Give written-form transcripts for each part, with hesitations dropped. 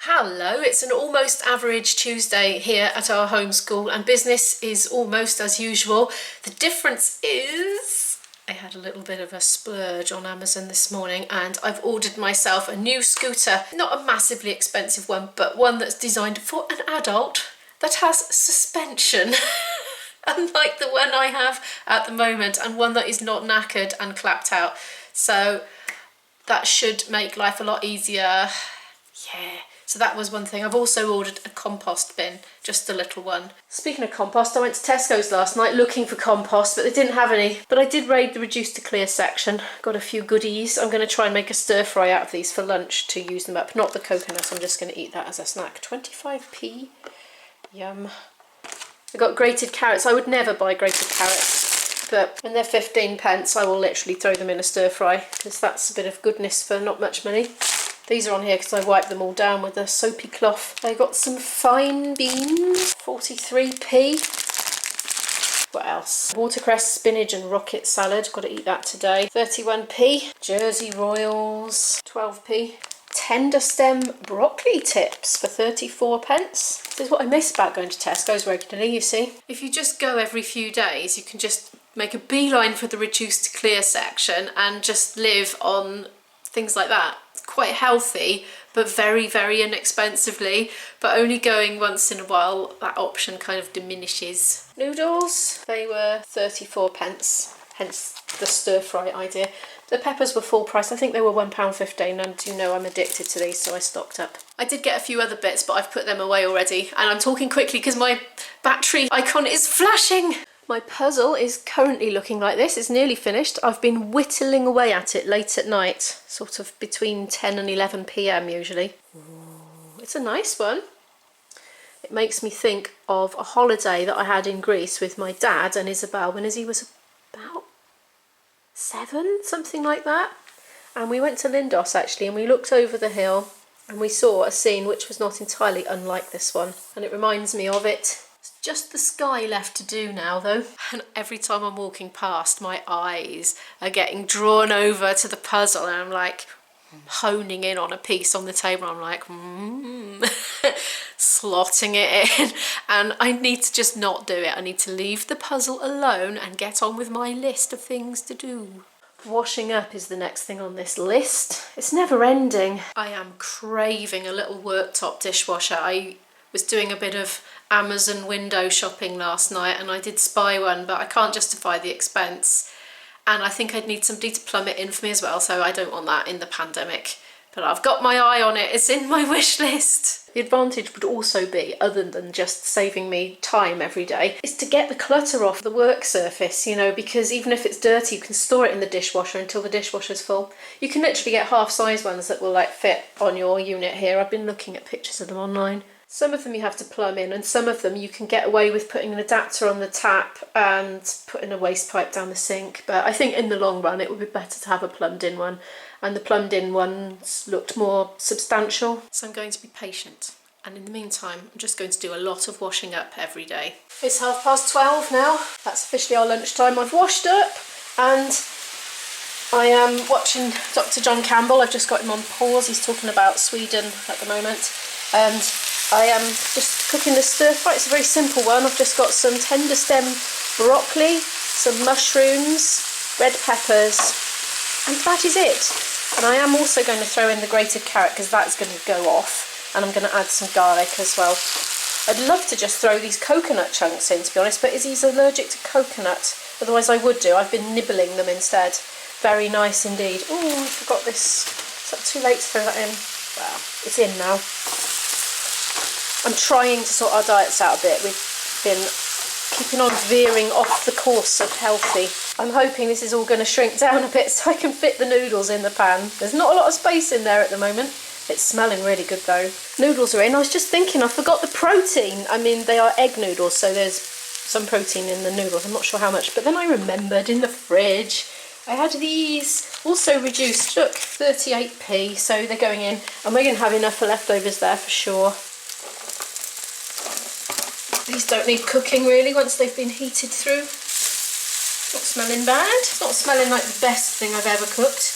Hello, it's an almost average Tuesday here at our homeschool and business is almost as usual. The difference is I had a little bit of a splurge on Amazon this morning and I've ordered myself a new scooter. Not a massively expensive one, but one that's designed for an adult that has suspension. Unlike the one I have at the moment, and one that is not knackered and clapped out. So that should make life a lot easier. Yeah. So that was one thing. I've also ordered a compost bin, just a little one. Speaking of compost, I went to Tesco's last night looking for compost, but they didn't have any. But I did raid the reduced to clear section. Got a few goodies. I'm going to try and make a stir fry out of these for lunch to use them up. Not the coconut, I'm just going to eat that as a snack. 25p. Yum. I got grated carrots. I would never buy grated carrots, but when they're 15 pence, I will literally throw them in a stir fry because that's a bit of goodness for not much money. These are on here because I wiped them all down with a soapy cloth. I got some fine beans, 43p. What else? Watercress, spinach and rocket salad. Got to eat that today. 31p. Jersey Royals, 12p. Tender stem broccoli tips for 34 pence. This is what I miss about going to Tesco's regularly, you see. If you just go every few days, you can just make a beeline for the reduced to clear section and just live on things like that. Quite healthy, but very, very inexpensively. But only going once in a while, that option kind of diminishes. Noodles, they were 34 pence, hence the stir fry idea. The peppers were full price. I think they were £1.15, and you know I'm addicted to these, so I stocked up. I did get a few other bits, but I've put them away already. And I'm talking quickly because my battery icon is flashing. My puzzle is currently looking like this. It's nearly finished. I've been whittling away at it late at night, sort of between 10 and 11 p.m. usually. Ooh, it's a nice one. It makes me think of a holiday that I had in Greece with my dad and Isabel when Izzy was about 7, something like that. And we went to Lindos actually, and we looked over the hill and we saw a scene which was not entirely unlike this one. And it reminds me of it. Just the sky left to do now though, and every time I'm walking past my eyes are getting drawn over to the puzzle and I'm like honing in on a piece on the table. I'm like slotting it in, and I need to just not do it. I need to leave the puzzle alone and get on with my list of things to do. Washing up is the next thing on this list. It's never ending. I am craving a little worktop dishwasher. I was doing a bit of Amazon window shopping last night and I did spy one, but I can't justify the expense, and I think I'd need somebody to plumb it in for me as well, so I don't want that in the pandemic. But I've got my eye on it. It's in my wish list. The advantage would also be, other than just saving me time every day, is to get the clutter off the work surface, you know, because even if it's dirty, you can store it in the dishwasher until the dishwasher's full. You can literally get half-size ones that will like fit on your unit here. I've been looking at pictures of them online. Some of them you have to plumb in, and some of them you can get away with putting an adapter on the tap and putting a waste pipe down the sink. But I think in the long run it would be better to have a plumbed in one, and the plumbed in ones looked more substantial. So I'm going to be patient, and in the meantime I'm just going to do a lot of washing up every day. It's 12:30 now. That's officially our lunchtime. I've washed up and I am watching Dr. John Campbell. I've just got him on pause. He's talking about Sweden at the moment, and I am just cooking the stir fry. It's a very simple one. I've just got some tender stem broccoli, some mushrooms, red peppers, and that is it. And I am also going to throw in the grated carrot because that's going to go off, and I'm going to add some garlic as well. I'd love to just throw these coconut chunks in, to be honest, but Izzy's allergic to coconut. Otherwise I would do. I've been nibbling them instead. Very nice indeed. Oh, I forgot this. Is that too late to throw that in? Well, it's in now. I'm trying to sort our diets out a bit. We've been keeping on veering off the course of healthy. I'm hoping this is all going to shrink down a bit so I can fit the noodles in the pan. There's not a lot of space in there at the moment. It's smelling really good though. Noodles are in. I was just thinking, I forgot the protein. I mean, they are egg noodles, so there's some protein in the noodles. I'm not sure how much, but then I remembered in the fridge I had these also reduced. Look, 38p, so they're going in, and we're going to have enough for leftovers there for sure. These don't need cooking really once they've been heated through. Not smelling bad. It's not smelling like the best thing I've ever cooked,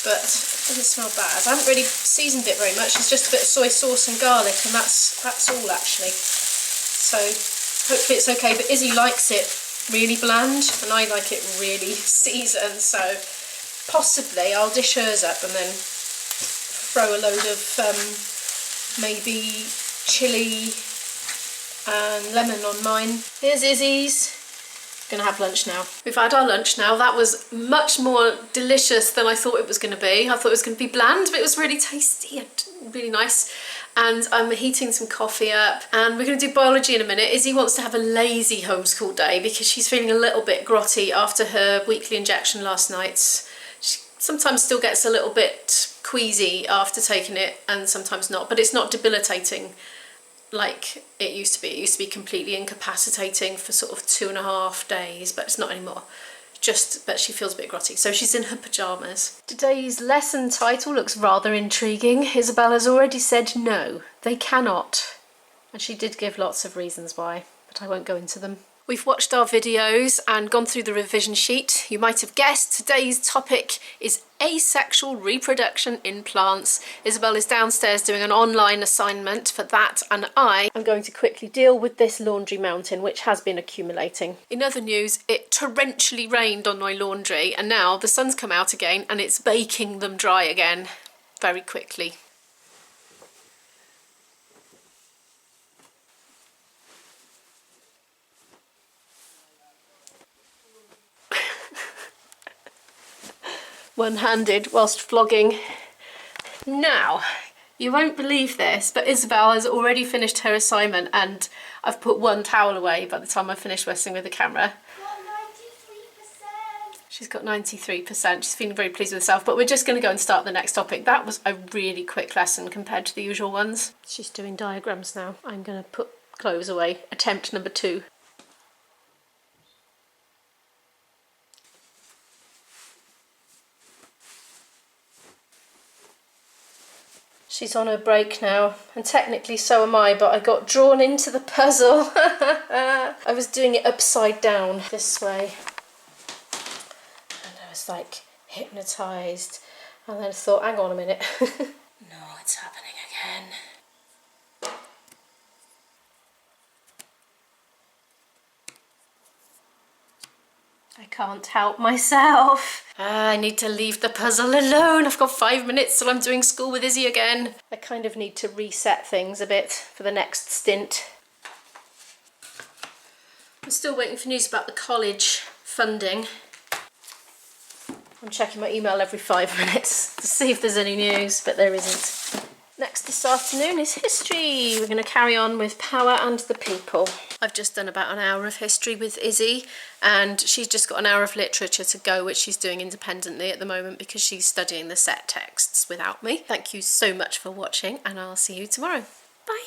but Doesn't smell bad. I haven't really seasoned it very much. It's just a bit of soy sauce and garlic, and that's all actually. So hopefully it's okay. But Izzy likes it really bland, and I like it really seasoned. So possibly I'll dish hers up and then throw a load of maybe chilli and lemon on mine. Here's Izzy's. Gonna have lunch now. We've had our lunch now. That was much more delicious than I thought it was going to be. I thought it was going to be bland, but it was really tasty and really nice. And I'm heating some coffee up, and we're going to do biology in a minute. Izzy wants to have a lazy homeschool day because she's feeling a little bit grotty after her weekly injection last night. She sometimes still gets a little bit queasy after taking it, and sometimes not, but it's not debilitating like it used to be. It used to be completely incapacitating for sort of 2.5 days, but it's not anymore. Just that she feels a bit grotty. So she's in her pyjamas. Today's lesson title looks rather intriguing. Isabella's already said no, they cannot. And she did give lots of reasons why, but I won't go into them. We've watched our videos and gone through the revision sheet. You might have guessed today's topic is asexual reproduction in plants. Isabel is downstairs doing an online assignment for that, and I am going to quickly deal with this laundry mountain which has been accumulating. In other news, it torrentially rained on my laundry, and now the sun's come out again and it's baking them dry again very quickly. One-handed whilst vlogging. Now, you won't believe this, but Isabel has already finished her assignment, and I've put one towel away by the time I finished messing with the camera. She's got 93%. She's feeling very pleased with herself, but we're just going to go and start the next topic. That was a really quick lesson compared to the usual ones. She's doing diagrams now. I'm going to put clothes away. Attempt number 2. She's on her break now, and technically so am I, but I got drawn into the puzzle. I was doing it upside down this way, and I was like hypnotised, and then I thought, hang on a minute. No, it's happening again. I can't help myself. I need to leave the puzzle alone. I've got 5 minutes till I'm doing school with Izzy again. I kind of need to reset things a bit for the next stint. I'm still waiting for news about the college funding. I'm checking my email every 5 minutes to see if there's any news, but there isn't. Next this afternoon is history. We're going to carry on with Power and the People. I've just done about an hour of history with Izzy, and she's just got an hour of literature to go, which she's doing independently at the moment because she's studying the set texts without me. Thank you so much for watching, and I'll see you tomorrow. Bye.